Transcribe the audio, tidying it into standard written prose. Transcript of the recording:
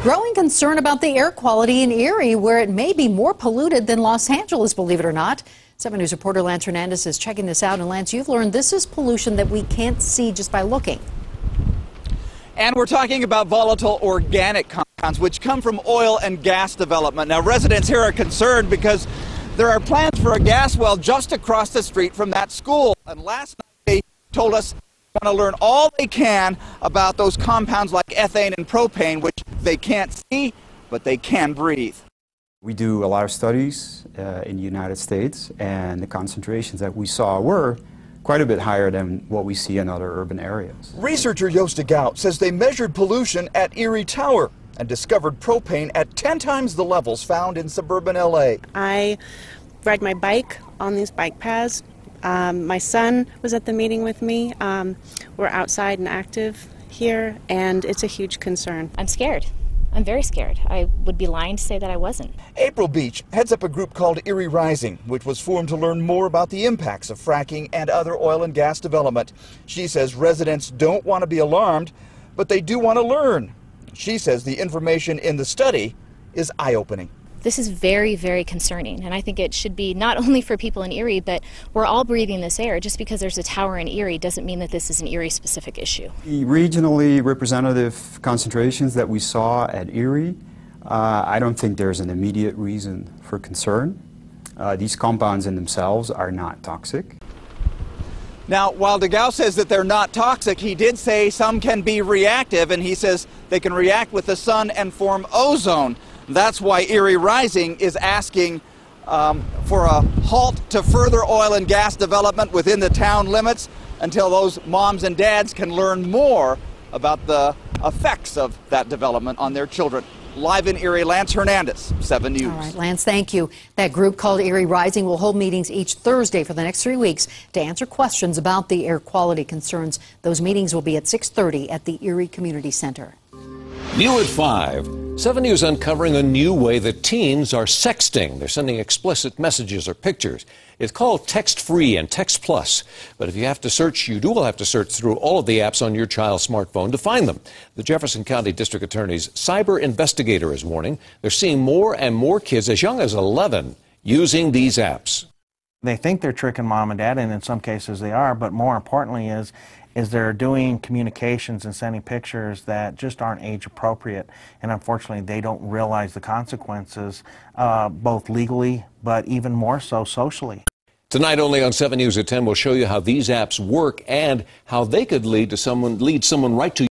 Growing concern about the air quality in Erie, where it may be more polluted than Los Angeles, believe it or not. 7 News reporter Lance Hernandez is checking this out. And Lance, you've learned this is pollution that we can't see just by looking. And we're talking about volatile organic compounds, which come from oil and gas development. Now, residents here are concerned because there are plans for a gas well just across the street from that school. And last night they told us they want to learn all they can about those compounds like ethane and propane, which they can't see, but they can breathe. We do a lot of studies in the United States, and the concentrations that we saw were quite a bit higher than what we see in other urban areas. Researcher Joost de Gout says they measured pollution at Erie Tower and discovered propane at 10 times the levels found in suburban LA. I ride my bike on these bike paths. My son was at the meeting with me. We're outside and active here, and it's a huge concern. I'm scared. I'm very scared. I would be lying to say that I wasn't. April Beach heads up a group called Erie Rising, which was formed to learn more about the impacts of fracking and other oil and gas development. She says residents don't want to be alarmed, but they do want to learn. She says the information in the study is eye-opening. This is very, very concerning, and I think it should be not only for people in Erie, but we're all breathing this air. Just because there's a tower in Erie doesn't mean that this is an Erie-specific issue. The regionally representative concentrations that we saw at Erie, I don't think there's an immediate reason for concern. These compounds in themselves are not toxic. Now, while de Gout says that they're not toxic, he did say some can be reactive, and he says they can react with the sun and form ozone. That's why Erie Rising is asking for a halt to further oil and gas development within the town limits until those moms and dads can learn more about the effects of that development on their children. Live in Erie, Lance Hernandez, 7 News. All right, Lance, thank you. That group called Erie Rising will hold meetings each Thursday for the next 3 weeks to answer questions about the air quality concerns. Those meetings will be at 6:30 at the Erie Community Center. New at 5, 7 News uncovering a new way that teens are sexting. They're sending explicit messages or pictures. It's called Text Free and Text Plus. But if you have to search, you will have to search through all of the apps on your child's smartphone to find them. The Jefferson County District Attorney's cyber investigator is warning they're seeing more and more kids as young as 11 using these apps. They think they're tricking mom and dad, and in some cases they are, but more importantly is they're doing communications and sending pictures that just aren't age appropriate, and unfortunately they don't realize the consequences, both legally but even more so socially. Tonight only on 7 News at 10 we'll show you how these apps work and how they could lead someone right to